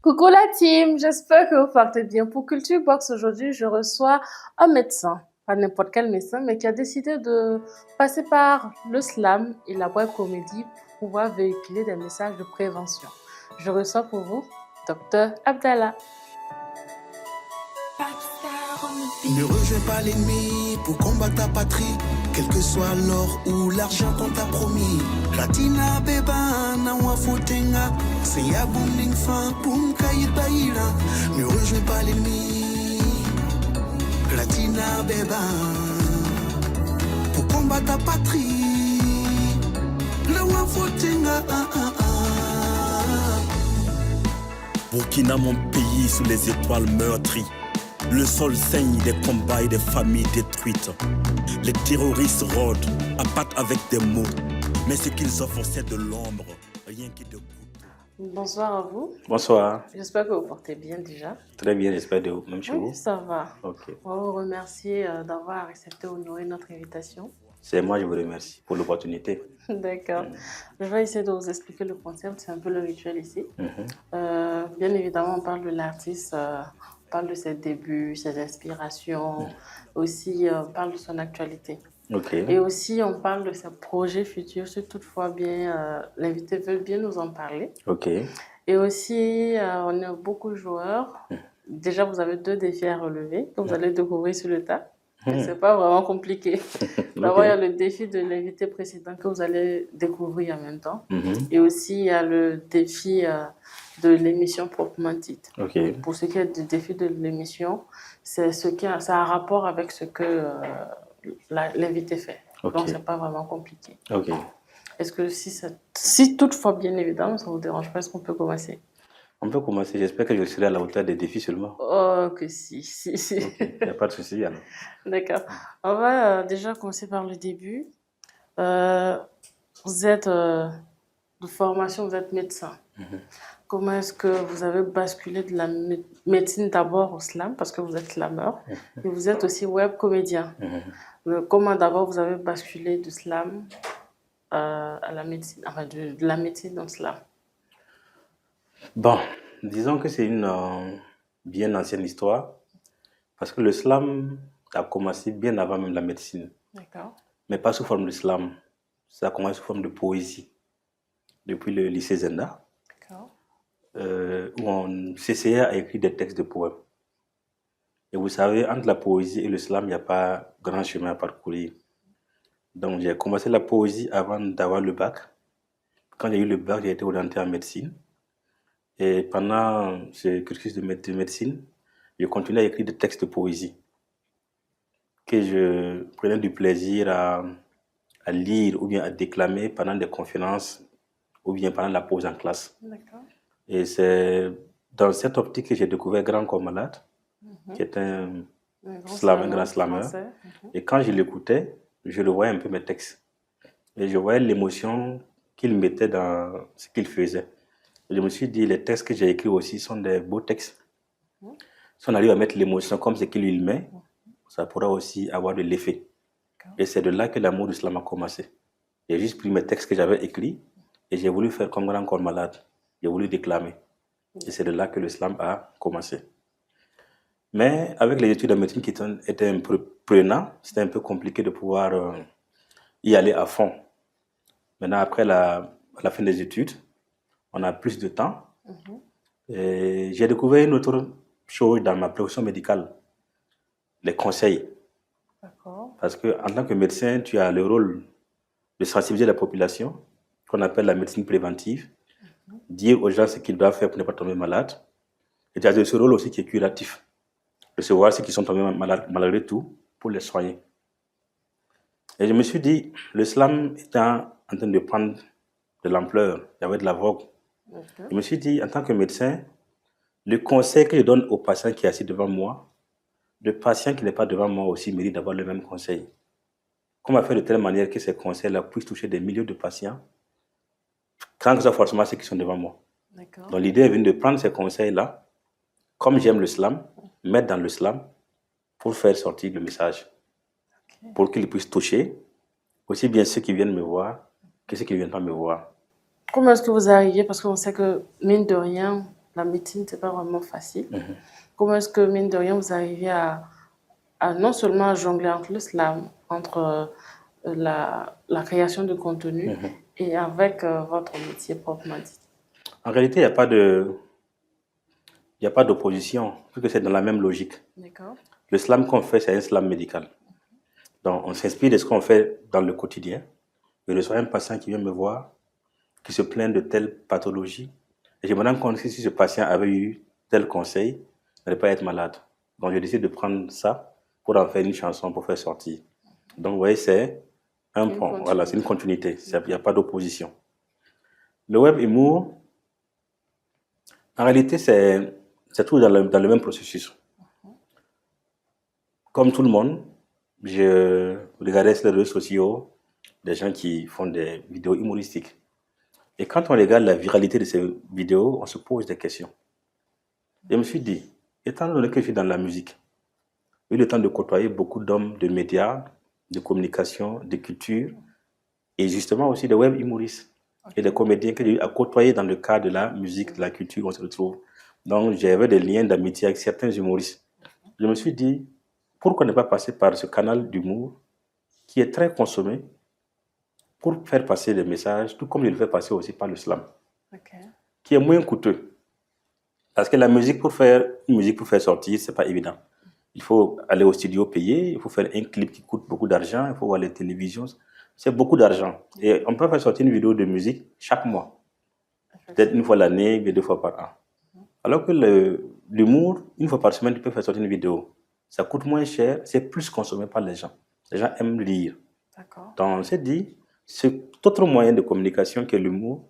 Coucou la team, j'espère que vous partez bien. Pour Culture Box aujourd'hui, je reçois un médecin, pas n'importe quel médecin, mais qui a décidé de passer par le slam et la web comédie pour pouvoir véhiculer des messages de prévention. Je reçois pour vous Dr Abdallah. Ne rejoins pas l'ennemi pour combattre ta patrie, quel que soit l'or ou l'argent qu'on t'a promis. Latina beba na wafotenga, c'est ya bunding fan pum kaïbaïla. Ne rejoins pas l'ennemi, Latina beba pour combattre ta patrie, le wafotenga. Burkina, mon pays sous les étoiles meurtries. Le sol saigne des combats et des familles détruites. Les terroristes rôdent, abattent avec des mots. Mais ce qu'ils offrent, c'est de l'ombre, rien que de couteaux. Bonsoir à vous. Bonsoir. J'espère que vous portez bien déjà. Très bien, j'espère de vous, même chez vous. Oui, ça va. Ok. On va vous remercier d'avoir accepté honorer notre invitation. C'est moi, je vous remercie pour l'opportunité. D'accord. Je vais essayer de vous expliquer le concept, c'est un peu le rituel ici. Mhm. Bien évidemment, on parle de l'artiste, on parle de ses débuts, ses inspirations, aussi on parle de son actualité. Ok. Et aussi, on parle de ses projets futurs, si toutefois bien l'invité veut bien nous en parler. Ok. Et aussi, on est beaucoup de joueurs. Déjà, vous avez 2 défis à relever que vous allez découvrir sur le tas. C'est pas vraiment compliqué. D'abord, il y a le défi de l'invité précédent que vous allez découvrir en même temps. Et aussi, il y a le défi de l'émission proprement dite. Ok. Pour ce qui est du défi de l'émission, c'est ça a un rapport avec ce que l'invité fait. Ok. Donc, c'est pas vraiment compliqué. Ok. Est-ce que si toutefois, bien évidemment, ça vous dérange pas, est-ce qu'on peut commencer? On peut commencer. J'espère que je serai à la hauteur des défis seulement. Oh, que si. Il n'y a pas de souci alors. D'accord. On va déjà commencer par le début. Vous êtes de formation, vous êtes médecin. Comment est-ce que vous avez basculé de la médecine d'abord au slam, parce que vous êtes slameur, et vous êtes aussi web comédien. Comment d'abord vous avez basculé du slam à la médecine, enfin de la médecine au slam? Bon, disons que c'est une bien ancienne histoire, parce que le slam a commencé bien avant même la médecine, D'accord. mais pas sous forme de slam. Ça a commencé sous forme de poésie, depuis le lycée Zenda, D'accord. où on s'essayait à écrire des textes de poèmes. Et vous savez, entre la poésie et le slam, il n'y a pas grand chemin à parcourir. Donc j'ai commencé la poésie avant d'avoir le bac. Quand j'ai eu le bac, j'ai été orienté en médecine. Et pendant ce cursus de médecine, je continuais à écrire des textes de poésie que je prenais du plaisir à lire ou bien à déclamer pendant des conférences ou bien pendant la pause en classe. D'accord. Et c'est dans cette optique que j'ai découvert Grand Corps Malade, qui est un grand slammer. Français. Et quand je l'écoutais, je le voyais un peu mes textes. Et je voyais l'émotion qu'il mettait dans ce qu'il faisait. Et je me suis dit, les textes que j'ai écrits aussi sont des beaux textes. Si on arrive à mettre l'émotion comme ce qu'il lui met, ça pourra aussi avoir de l'effet. Et c'est de là que l'amour du slam a commencé. J'ai juste pris mes textes que j'avais écrits et j'ai voulu faire comme Grand Corps Malade. J'ai voulu déclamer. Et c'est de là que le slam a commencé. Mais avec les études de médecine qui étaient un peu prenantes, c'était un peu compliqué de pouvoir y aller à fond. Maintenant, après la fin des études, on a plus de temps. Et j'ai découvert une autre chose dans ma profession médicale, les conseils. D'accord. Parce qu'en tant que médecin, tu as le rôle de sensibiliser la population, qu'on appelle la médecine préventive, dire aux gens ce qu'ils doivent faire pour ne pas tomber malade. Et tu as ce rôle aussi qui est curatif, de savoir ceux qui sont tombés malades malgré tout, pour les soigner. Et je me suis dit, le slam étant en train de prendre de l'ampleur, il y avait de la vogue. Je me suis dit, en tant que médecin, le conseil que je donne au patient qui est assis devant moi, le patient qui n'est pas devant moi aussi mérite d'avoir le même conseil. Comment faire de telle manière que ces conseils-là puissent toucher des milliers de patients, sans que ce soit forcément ceux qui sont devant moi. D'accord. Donc l'idée est venue de prendre ces conseils-là, comme j'aime le slam, mettre dans le slam pour faire sortir le message, pour qu'il puisse toucher aussi bien ceux qui viennent me voir que ceux qui ne viennent pas me voir. Comment est-ce que vous arrivez? Parce qu'on sait que, mine de rien, la médecine, c'est pas vraiment facile. Comment est-ce que, mine de rien, vous arrivez à non seulement à jongler entre le slam, entre la création de contenu et avec votre métier proprement dit? En réalité, il y a pas d'opposition, puisque c'est dans la même logique. D'accord. Le slam qu'on fait, c'est un slam médical. Donc, on s'inspire de ce qu'on fait dans le quotidien. Je reçois un patient qui vient me voir, qui se plaint de telle pathologie. Et je me rends compte que si ce patient avait eu tel conseil, il n'allait pas être malade. Donc, je décide de prendre ça pour en faire une chanson, pour faire sortir. Donc, vous voyez, c'est un pont. Voilà, c'est une continuité. Il n'y a pas d'opposition. Le web humour, en réalité, c'est tout dans le même processus. Comme tout le monde, je regardais sur les réseaux sociaux des gens qui font des vidéos humoristiques. Et quand on regarde la viralité de ces vidéos, on se pose des questions. Et je me suis dit, étant donné que je suis dans la musique, j'ai eu le temps de côtoyer beaucoup d'hommes de médias, de communication, de culture, et justement aussi des web humoristes et des comédiens que j'ai eu à côtoyer dans le cadre de la musique, de la culture, on se retrouve. Donc j'avais des liens d'amitié avec certains humoristes. Je me suis dit, pourquoi ne pas passer par ce canal d'humour qui est très consommé pour faire passer des messages, tout comme je le fais passer aussi par le slam, qui est moins coûteux. Parce que la musique, pour faire une musique pour faire sortir, c'est pas évident. Il faut aller au studio payer, il faut faire un clip qui coûte beaucoup d'argent, il faut voir les télévisions, c'est beaucoup d'argent. Et on peut faire sortir une vidéo de musique chaque mois, peut-être une fois l'année, mais 2 fois par an. Alors que l'humour, une fois par semaine, tu peux faire sortir une vidéo. Ça coûte moins cher, c'est plus consommé par les gens. Les gens aiment lire. Donc on s'est dit, cet autre moyen de communication que l'humour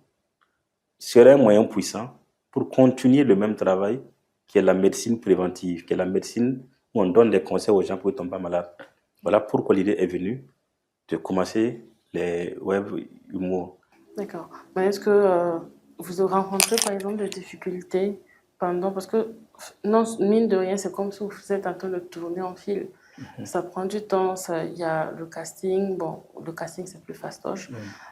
serait un moyen puissant pour continuer le même travail qui est la médecine préventive, qui est la médecine où on donne des conseils aux gens pour ne tomber pas malades. Voilà pourquoi l'idée est venue de commencer les web humour. D'accord. Mais est-ce que vous avez rencontré par exemple des difficultés pendant, parce que non, mine de rien, c'est comme si vous êtes en train de tourner en film. Ça prend du temps, il y a le casting, bon, le casting c'est plus fastoche.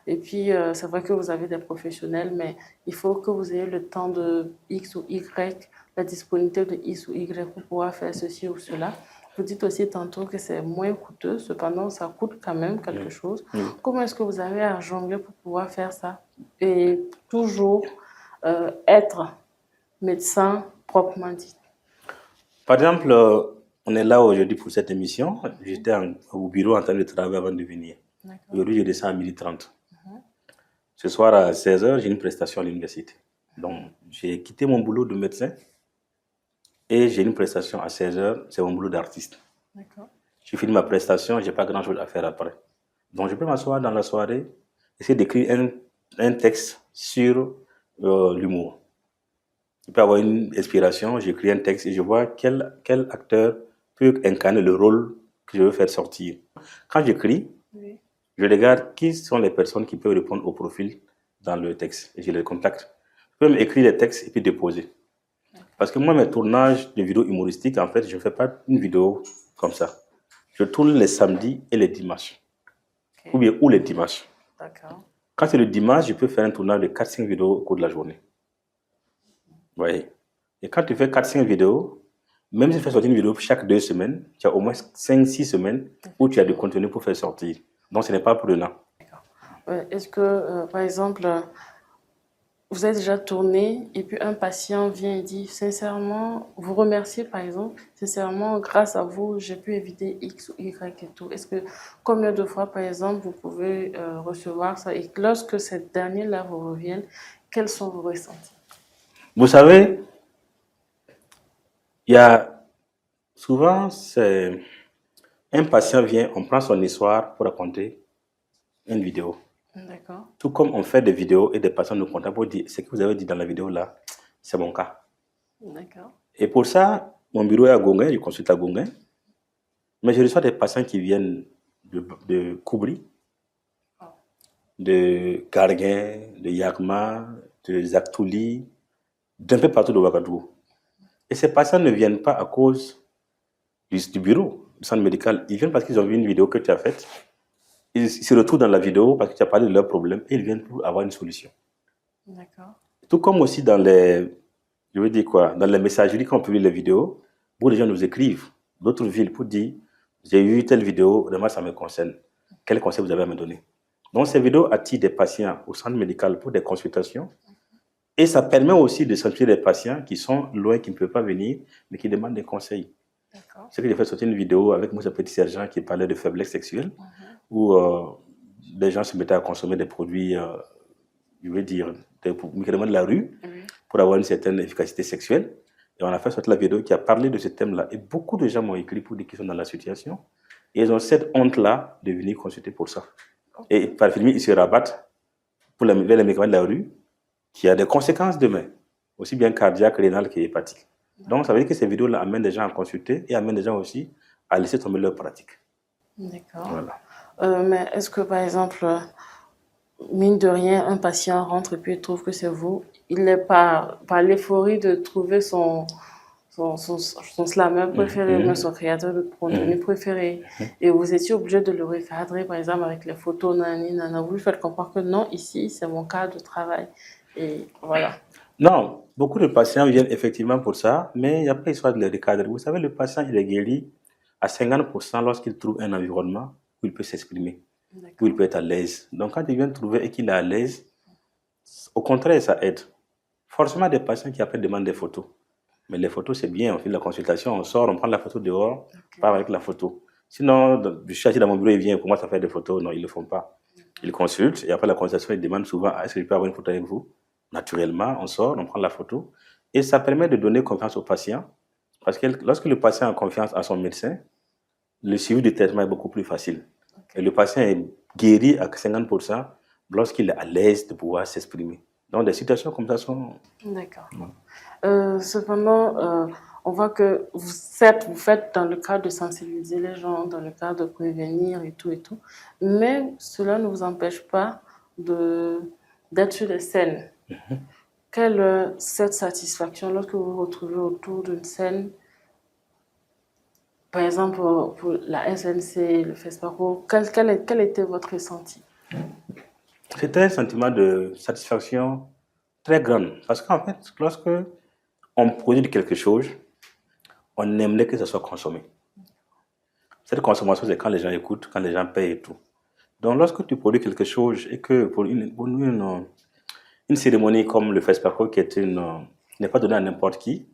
Et puis c'est vrai que vous avez des professionnels, mais il faut que vous ayez le temps de X ou Y, la disponibilité de X ou Y pour pouvoir faire ceci ou cela. Vous dites aussi tantôt que c'est moins coûteux, cependant ça coûte quand même quelque chose. Comment est-ce que vous avez à jongler pour pouvoir faire ça et toujours être médecin proprement dit? Par exemple, on est là aujourd'hui pour cette émission. J'étais au bureau en train de travailler avant de venir. Aujourd'hui, je descends à 12h30. Ce soir à 16h, j'ai une prestation à l'université. Donc, j'ai quitté mon boulot de médecin et j'ai une prestation à 16h, c'est mon boulot d'artiste. Je finis ma prestation, je n'ai pas grand-chose à faire après. Donc, je peux m'asseoir dans la soirée, essayer d'écrire un texte sur l'humour. Je peux avoir une inspiration, j'écris un texte et je vois quel acteur peut incarner le rôle que je veux faire sortir. Quand j'écris, je regarde qui sont les personnes qui peuvent répondre au profil dans le texte et je les contacte. Je peux même écrire les textes et puis déposer. Parce que moi, mes tournages de vidéos humoristiques, en fait, je ne fais pas une vidéo comme ça. Je tourne les samedis et les dimanches. Ou les dimanches. Quand c'est le dimanche, je peux faire un tournage de 4-5 vidéos au cours de la journée. Vous voyez. Et quand tu fais 4-5 vidéos, même si tu fais sortir une vidéo chaque 2 semaines, tu as au moins 5-6 semaines où tu as du contenu pour faire sortir. Donc, ce n'est pas prenant. Est-ce que, par exemple, vous avez déjà tourné et puis un patient vient et dit sincèrement, vous remerciez par exemple, sincèrement, grâce à vous, j'ai pu éviter X ou Y et tout. Est-ce que, combien de fois par exemple, vous pouvez recevoir ça et lorsque ces derniers-là vous reviennent, quels sont vos ressentis? Vous savez, il y a souvent, un patient vient, on prend son histoire pour raconter une vidéo. D'accord. Tout comme on fait des vidéos et des patients nous contactent pour dire ce que vous avez dit dans la vidéo là, c'est mon cas. D'accord. Et pour ça, mon bureau est à Gonguin, je consulte à Gonguin. Mais je reçois des patients qui viennent de Koubri, de Garguin, de Yagma, de Zaktouli, d'un peu partout de Ouagadougou. Et ces patients ne viennent pas à cause du bureau, du centre médical. Ils viennent parce qu'ils ont vu une vidéo que tu as faite. Ils se retrouvent dans la vidéo parce que tu as parlé de leurs problèmes et ils viennent pour avoir une solution. D'accord. Tout comme aussi dans les Je veux dire quoi? Dans les messageries, quand on publie les vidéos, beaucoup de gens nous écrivent d'autres villes pour dire j'ai eu telle vidéo, vraiment ça me concerne. Quel conseil vous avez à me donner? Donc, ces vidéos attirent des patients au centre médical pour des consultations et ça permet aussi de sentir des patients qui sont loin, qui ne peuvent pas venir, mais qui demandent des conseils. C'est que j'ai fait sortir une vidéo avec Moussa Petit Sergent qui parlait de faiblesse sexuelle, où les gens se mettaient à consommer des produits, je veux dire, des médicaments de la rue pour avoir une certaine efficacité sexuelle. Et on a fait sortir la vidéo qui a parlé de ce thème-là. Et beaucoup de gens m'ont écrit pour dire qu'ils sont dans la situation. Et ils ont cette honte-là de venir consulter pour ça. Et par film, ils se rabattent vers les médicaments de la rue, qui a des conséquences demain, aussi bien cardiaques, rénales qu'hépatiques. Donc, ça veut dire que ces vidéos-là amènent des gens à consulter et amènent des gens aussi à laisser tomber leur pratique. D'accord. Voilà. Mais est-ce que, par exemple, mine de rien, un patient rentre et puis il trouve que c'est vous, il n'est pas par l'euphorie de trouver son slammer préféré, son créateur de contenu préféré, et vous étiez obligé de le recadrer, par exemple, avec les photos, vous lui faites comprendre que non, ici, c'est mon cas de travail. Et voilà. Non, beaucoup de patients viennent effectivement pour ça, mais il n'y a pas histoire de les recadrer. Vous savez, le patient, il est guéri à 50% lorsqu'il trouve un environnement où il peut s'exprimer, où il peut être à l'aise. Donc, quand il vient trouver et qu'il est à l'aise, au contraire, ça aide. Forcément, des patients qui après demandent des photos. Mais les photos, c'est bien. On fait la consultation, on sort, on prend la photo dehors, on part avec la photo. Sinon, je suis assis dans mon bureau, il vient pour moi, ça fait des photos. Non, ils ne le font pas. Ils consultent et après la consultation, ils demandent souvent est-ce que je peux avoir une photo avec vous? Naturellement, on sort, on prend la photo. Et ça permet de donner confiance au patient. Parce que lorsque le patient a confiance à son médecin, le suivi du traitement est beaucoup plus facile. Et le patient est guéri à 50% lorsqu'il est à l'aise de pouvoir s'exprimer. Donc, des situations comme ça sont... D'accord. Cependant, on voit que certes, vous faites dans le cadre de sensibiliser les gens, dans le cadre de prévenir et tout, mais cela ne vous empêche pas d'être sur les scènes. Quelle est cette satisfaction lorsque vous vous retrouvez autour d'une scène, par exemple pour la SNC, le FESPACO, quel était votre ressenti? C'était un sentiment de satisfaction très grand. Parce qu'en fait, lorsque on produit quelque chose, on aimerait que ça soit consommé. Cette consommation, c'est quand les gens écoutent, quand les gens payent et tout. Donc, lorsque tu produis quelque chose et que pour une cérémonie comme le FESPACO qui n'est pas donnée à n'importe qui,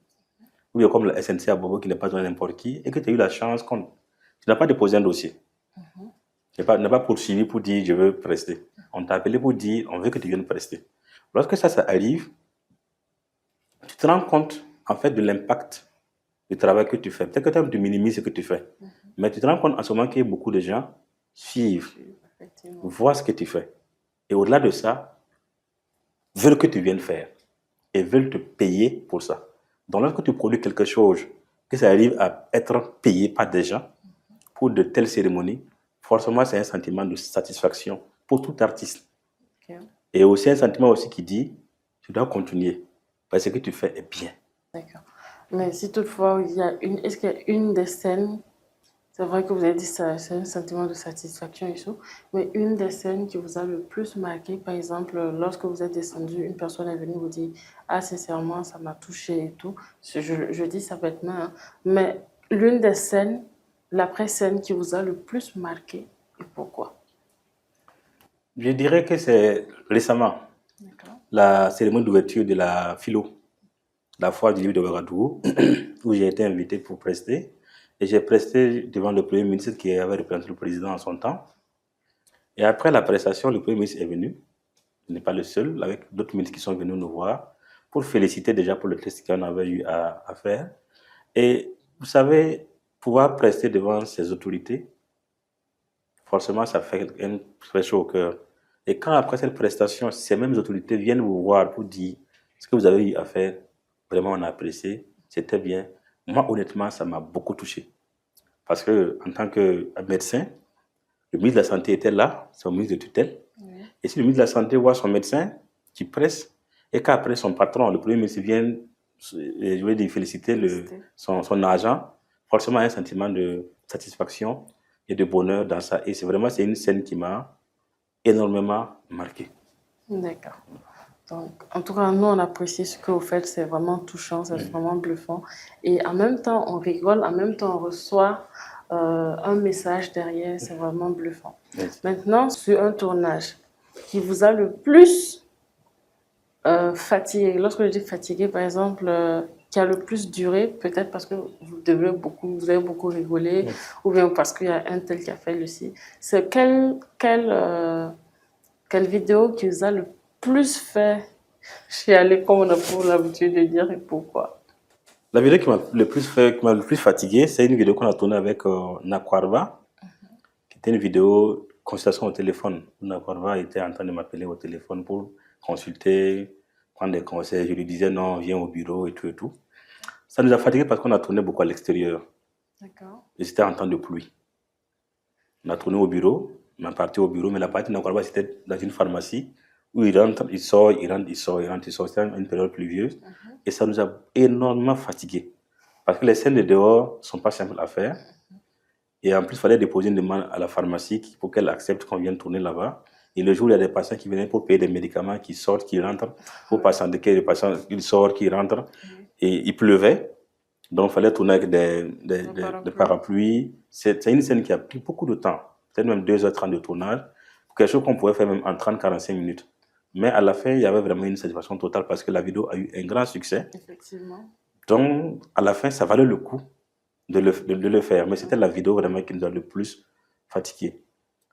ou bien comme la SNC à Bobo qui n'est pas donnée à n'importe qui, et que tu as eu la chance, tu n'as pas déposé un dossier. Tu n'as pas poursuivi pour dire je veux prester. On t'a appelé pour dire on veut que tu viennes prester. Lorsque ça arrive, tu te rends compte en fait de l'impact du travail que tu fais. Peut-être que tu minimises ce que tu fais, mais tu te rends compte en ce moment que beaucoup de gens suivent, voient ce que tu fais. Et au-delà de ça, veulent que tu viennes faire et veulent te payer pour ça. Donc lorsque tu produis quelque chose, que ça arrive à être payé par des gens pour de telles cérémonies, forcément c'est un sentiment de satisfaction pour tout artiste. Et aussi un sentiment aussi qui dit, tu dois continuer parce que ce que tu fais est bien. D'accord. Mais si toutefois, est-ce qu'il y a une des scènes, c'est vrai que vous avez dit ça, c'est un sentiment de satisfaction et tout, mais une des scènes qui vous a le plus marqué, par exemple, lorsque vous êtes descendu, une personne est venue vous dire « Ah, sincèrement, ça m'a touché et tout », je dis ça bêtement, hein, mais l'une des scènes, l'après-scène qui vous a le plus marqué, et pourquoi? Je dirais que c'est récemment, la cérémonie d'ouverture de la philo, la foire du livre de Ouagadougou, où j'ai été invité pour prester. Et j'ai presté devant le Premier ministre qui avait représenté le président en son temps. Et après la prestation, le Premier ministre est venu. Il n'est pas le seul, avec d'autres ministres qui sont venus nous voir pour féliciter déjà pour le test qu'on avait eu à faire. Et vous savez, pouvoir prester devant ces autorités, forcément, ça fait très chaud au cœur. Et quand après cette prestation, ces mêmes autorités viennent vous voir pour dire ce que vous avez eu à faire, vraiment on a apprécié, c'était bien. Moi, honnêtement, ça m'a beaucoup touché. Parce que en tant que médecin, le ministre de la Santé était là, c'est un ministre de tutelle. Et si le ministre de la Santé voit son médecin qui presse, et qu'après son patron, le Premier ministre, vient je veux dire, féliciter son agent, forcément, il y a un sentiment de satisfaction et de bonheur dans ça. Et c'est une scène qui m'a énormément marqué. D'accord. Donc, en tout cas, nous, on apprécie ce que vous faites. C'est vraiment touchant, c'est vraiment bluffant. Et en même temps, on rigole, en même temps, on reçoit un message derrière. C'est vraiment bluffant. Merci. Maintenant, sur un tournage qui vous a le plus fatigué. Lorsque je dis fatigué, par exemple, qui a le plus duré, peut-être parce que vous avez beaucoup rigolé, ou bien parce qu'il y a un tel qui a fait le ci. C'est quelle vidéo qui vous a le plus fait chialer, comme on a pour l'habitude de dire, et pourquoi? La vidéo qui m'a le plus fatigué, c'est une vidéo qu'on a tournée avec Nakwarva, qui était une vidéo consultation au téléphone. Nakwarva était en train de m'appeler au téléphone pour consulter, prendre des conseils. Je lui disais non, viens au bureau et tout et tout. Ça nous a fatigué parce qu'on a tourné beaucoup à l'extérieur. D'accord. Et c'était en temps de pluie. On a tourné au bureau, on est parti au bureau, mais la partie de Nakwarva, c'était dans une pharmacie où il rentre, il sort, il rentre, il sort, il rentre, il sort. C'était une période pluvieuse. Et ça nous a énormément fatigués. Parce que les scènes de dehors ne sont pas simples à faire. Et en plus, il fallait déposer une demande à la pharmacie pour qu'elle accepte qu'on vienne tourner là-bas. Et le jour où il y a des patients qui venaient pour payer des médicaments, qui sortent, qui rentrent, pour patienter que les patients ils sortent, qui rentrent. Et il pleuvait. Donc, il fallait tourner avec des parapluies. C'est une scène qui a pris beaucoup de temps. Peut-être même 2h30 de tournage. Quelque chose qu'on pouvait faire même en 30-45 minutes. Mais à la fin, il y avait vraiment une satisfaction totale parce que la vidéo a eu un grand succès. Effectivement. Donc, à la fin, ça valait le coup de le faire. Mais c'était la vidéo vraiment qui nous a le plus fatigués.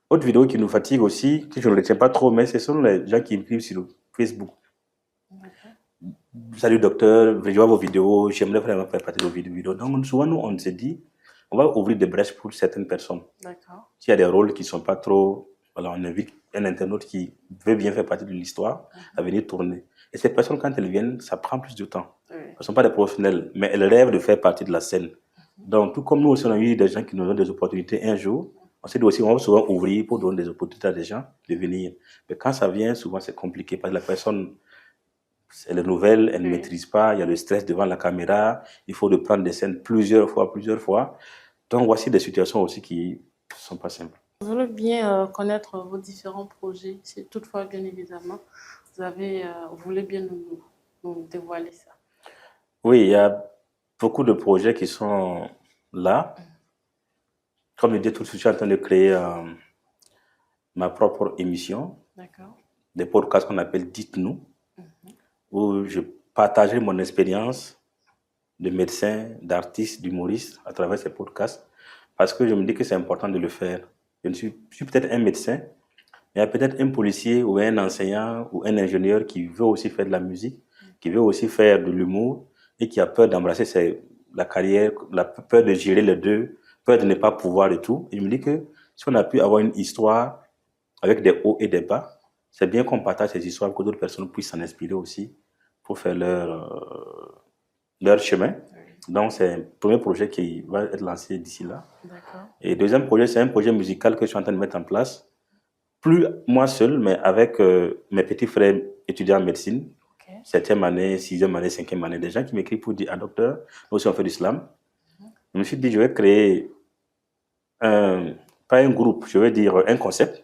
Autre vidéo qui nous fatigue aussi, que je ne retiens pas trop, mais ce sont les gens qui écrivent sur Facebook. Salut docteur, je vois vos vidéos, j'aimerais vraiment faire partie de vos vidéos. Donc, souvent, nous, on se dit, on va ouvrir des brèches pour certaines personnes. D'accord. S'il y a des rôles qui ne sont pas trop... Voilà, on invite un internaute qui veut bien faire partie de l'histoire à venir tourner. Et ces personnes, quand elles viennent, ça prend plus de temps. Elles ne sont pas des professionnels, mais elles rêvent de faire partie de la scène. Donc, tout comme nous aussi, on a eu des gens qui nous donnent des opportunités un jour, on s'est dit aussi, on va souvent ouvrir pour donner des opportunités à des gens de venir. Mais quand ça vient, souvent, c'est compliqué parce que la personne, elle est nouvelle, elle ne maîtrise pas, il y a le stress devant la caméra, il faut de prendre des scènes plusieurs fois. Donc, voici des situations aussi qui ne sont pas simples. Je voulais bien connaître vos différents projets, si toutefois, bien évidemment, vous voulez bien nous dévoiler ça. Oui, il y a beaucoup de projets qui sont là. Comme je disais tout de suite, je suis en train de créer ma propre émission, des podcasts qu'on appelle Dites-nous, où je partagerai mon expérience de médecin, d'artiste, d'humoriste à travers ces podcasts, parce que je me dis que c'est important de le faire. Je suis peut-être un médecin, mais il y a peut-être un policier ou un enseignant ou un ingénieur qui veut aussi faire de la musique, qui veut aussi faire de l'humour et qui a peur d'embrasser la carrière, la peur de gérer les deux, peur de ne pas pouvoir et tout. Et je me dis que si on a pu avoir une histoire avec des hauts et des bas, c'est bien qu'on partage ces histoires pour que d'autres personnes puissent s'en inspirer aussi pour faire leur chemin. Donc, c'est un premier projet qui va être lancé d'ici là. Et le deuxième projet, c'est un projet musical que je suis en train de mettre en place. Plus moi seul, mais avec mes petits frères étudiants en médecine, 7e année, 6e année, 5e année, des gens qui m'écrivent pour dire, docteur, nous aussi on fait du slam. Je me suis dit, je vais créer pas un groupe, je vais dire un concept,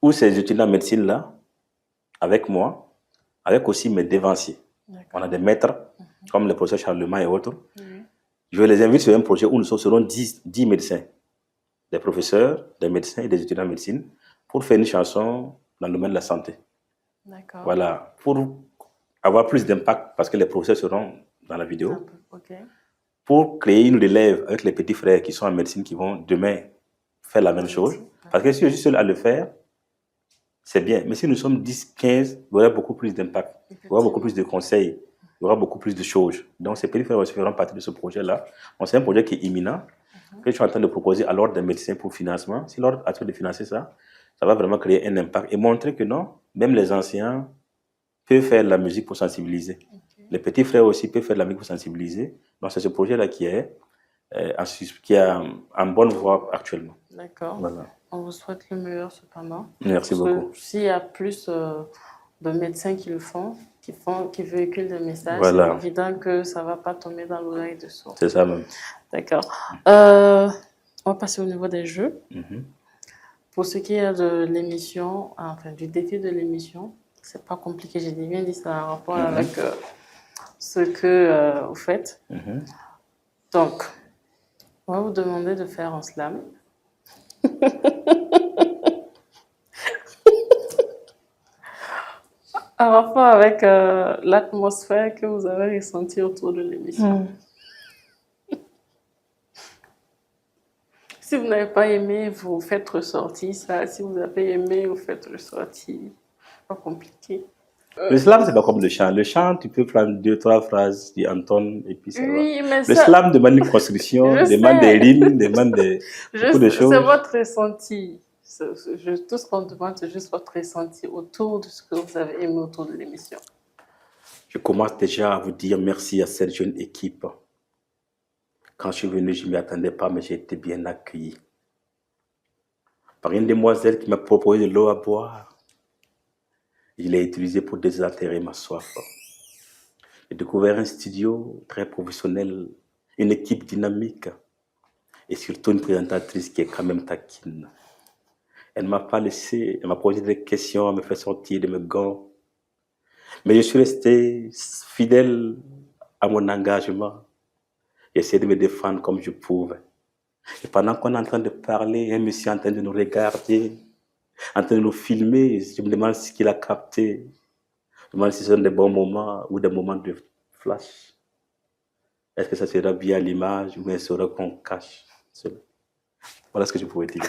où ces étudiants en médecine là, avec moi, avec aussi mes dévanciers. On a des maîtres, comme le professeur Charlemagne et autres. Je les invite sur un projet où nous serons 10 médecins, des professeurs, des médecins et des étudiants en médecine, pour faire une chanson dans le domaine de la santé. Voilà, pour avoir plus d'impact, parce que les professeurs seront dans la vidéo, pour créer une relève avec les petits frères qui sont en médecine, qui vont demain faire la même chose. Parce que si je suis seul à le faire, c'est bien. Mais si nous sommes 10, 15, il y aura beaucoup plus d'impact, il y aura beaucoup plus de conseils, il y aura beaucoup plus de choses. Donc, ces petits frères aussi feront partie de ce projet-là. C'est un projet qui est imminent, que je suis en train de proposer à l'ordre des médecins pour financement. Si l'ordre accepte de financer ça, ça va vraiment créer un impact et montrer que non, même les anciens peuvent faire de la musique pour sensibiliser. Les petits frères aussi peuvent faire de la musique pour sensibiliser. Donc, c'est ce projet-là qui est en bonne voie actuellement. D'accord. Voilà. On vous souhaite le meilleur cependant. Merci beaucoup. S'il y a plus de médecins qui le font, qui véhiculent des messages, voilà. C'est évident que ça ne va pas tomber dans l'oreille de sourd. C'est ça même. D'accord. On va passer au niveau des jeux. Pour ce qui est de l'émission, enfin du défi de l'émission, C'est pas compliqué, j'ai bien dit ça en rapport avec ce que vous faites. Donc, on va vous demander de faire un slam. En rapport avec l'atmosphère que vous avez ressentie autour de l'émission. Si vous n'avez pas aimé, vous faites ressortir ça. Si vous avez aimé, vous faites ressortir. Pas compliqué. Le slam, c'est pas comme le chant. Le chant, tu peux prendre 2-3 phrases, tu entonnes et puis ça va. Oui, mais Le ça, slam demande une construction, Je demande sais. des rimes, demande beaucoup de choses. c'est votre ressenti. Tout ce qu'on demande, c'est juste votre ressenti autour de ce que vous avez aimé autour de l'émission. Je commence déjà à vous dire merci à cette jeune équipe. Quand je suis venu, je ne m'y attendais pas, mais j'ai été bien accueilli par une demoiselle qui m'a proposé de l'eau à boire. Je l'ai utilisé pour désaltérer ma soif. J'ai découvert un studio très professionnel, une équipe dynamique et surtout une présentatrice qui est quand même taquine. Elle ne m'a pas laissé, elle m'a posé des questions, elle me fait sortir de mes gants. Mais je suis resté fidèle à mon engagement. J'ai essayé de me défendre comme je pouvais. Et pendant qu'on est en train de parler, un monsieur est en train de nous regarder, en train de nous filmer. Je me demande ce qu'il a capté. Je me demande si ce sont des bons moments ou des moments de flash. Est-ce que ça sera bien à l'image ou bien sera qu'on cache? Voilà ce que je pouvais dire.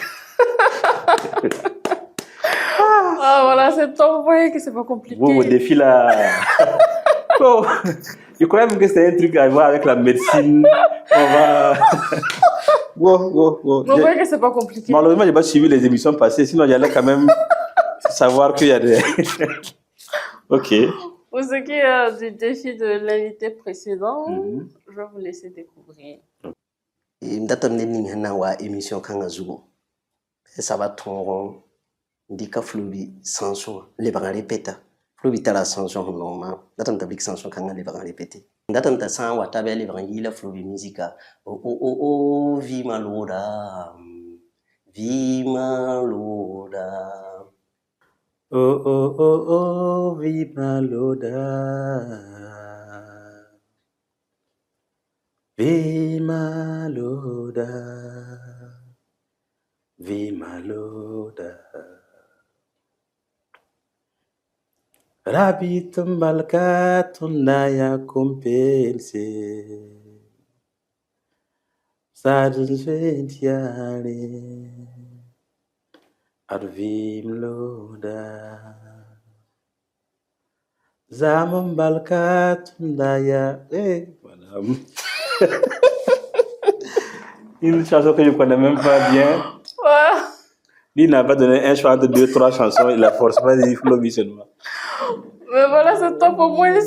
Ah, voilà, c'est ton voyez que c'est pas compliqué. Vous, vos défis là. Oh, je croyais même que c'était un truc à voir avec la médecine. On va. Vous voyez que c'est pas compliqué. Malheureusement, je n'ai pas suivi les émissions passées, sinon j'allais quand même savoir qu'il y a des. Ok. Pour ce qui est du défi de l'invité précédent, je vais vous laisser découvrir. Ndata mneni hana wa émission kanga zugo. Ça va ton ndika flubi sanso le ba répéta. Flubi tala sanso normal. Ndata mtabik sanso kanga le ba répéter. Ndata mta san wa tabe le ba yila flubi musica. Oh vi maloda. Vi maloda. Oh, vi maloda. Vi maloda. Vi maloda. Rabi tumbalka tunaya kompense. Sadul ventiare. Arvim loda. Zamum balka tundaya. Madame. Une chanson que je ne connais même pas bien. Ouais. Lui n'a pas donné un choix entre 2-3 chansons, il a forcément dit Flobi seulement. Mais voilà, c'est top au moins.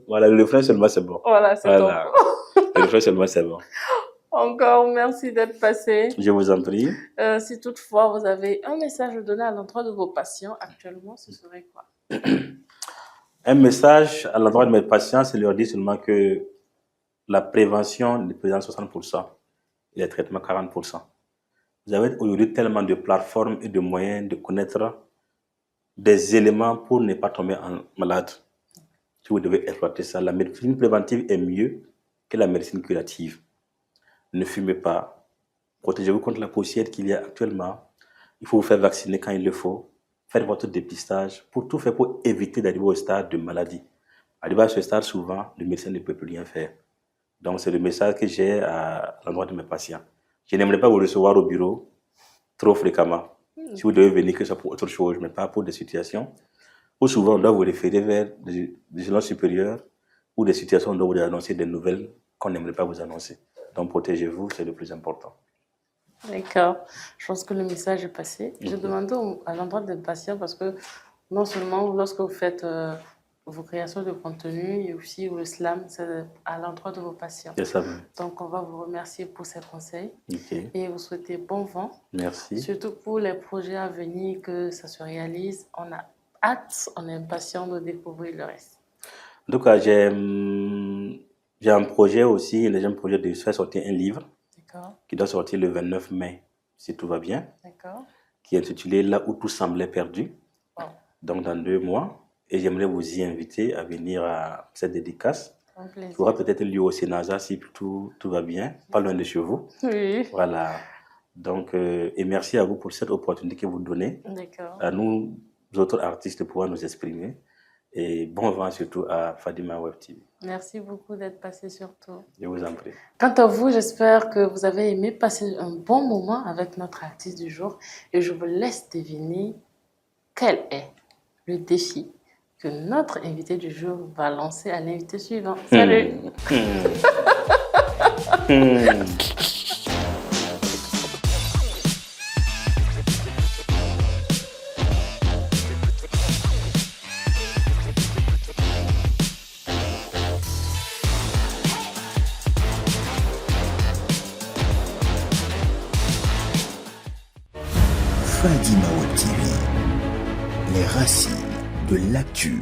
Voilà, le refrain seulement c'est bon. Voilà, c'est top. Le refrain seulement c'est bon. Encore merci d'être passé. Je vous en prie. Si toutefois vous avez un message à donner à l'endroit de vos patients actuellement, ce serait quoi? Un message à l'endroit de mes patients, c'est leur dire seulement que la prévention représente 60% et les traitements 40%. Vous avez aujourd'hui tellement de plateformes et de moyens de connaître des éléments pour ne pas tomber malade. Si vous devez exploiter ça, la médecine préventive est mieux que la médecine curative. Ne fumez pas. Protégez-vous contre la poussière qu'il y a actuellement. Il faut vous faire vacciner quand il le faut. Faites votre dépistage pour tout faire pour éviter d'arriver au stade de maladie. Arrivé à ce stade, souvent, le médecin ne peut plus rien faire. Donc, c'est le message que j'ai à l'endroit de mes patients. Je n'aimerais pas vous recevoir au bureau trop fréquemment. Si vous devez venir, que ce soit pour autre chose, mais pas pour des situations où souvent on doit vous référer vers des échelons supérieurs ou des situations où on doit vous annoncer des nouvelles qu'on n'aimerait pas vous annoncer. Donc, protégez-vous, c'est le plus important. D'accord. Je pense que le message est passé. Je demandais à l'endroit des patients parce que non seulement lorsque vous faites vos créations de contenu et aussi le slam, c'est à l'endroit de vos patients. C'est ça. Donc, on va vous remercier pour ces conseils Okay. et vous souhaiter bon vent. Merci. Surtout pour les projets à venir, que ça se réalise. On a hâte, on est impatient de découvrir le reste. En tout cas, j'ai un projet aussi, un deuxième projet de faire sortir un livre qui doit sortir le 29 mai, si tout va bien, qui est intitulé « Là où tout semblait perdu ». Donc, dans 2 mois. et j'aimerais vous y inviter à venir à cette dédicace. Un plaisir. Il aura peut-être lieu au Sénasa si tout va bien, pas loin de chez vous. Oui. Voilà. Donc, et merci à vous pour cette opportunité que vous donnez D'accord. à nous, autres artistes, de pouvoir nous exprimer. Et bon vent surtout à Fadima Web TV. Merci beaucoup d'être passé surtout. Je vous en prie. Quant à vous, j'espère que vous avez aimé passer un bon moment avec notre artiste du jour et je vous laisse deviner quel est le défi que notre invité du jour va lancer à l'invité suivant. Salut! Fadima Web TV, les racines de l'actu.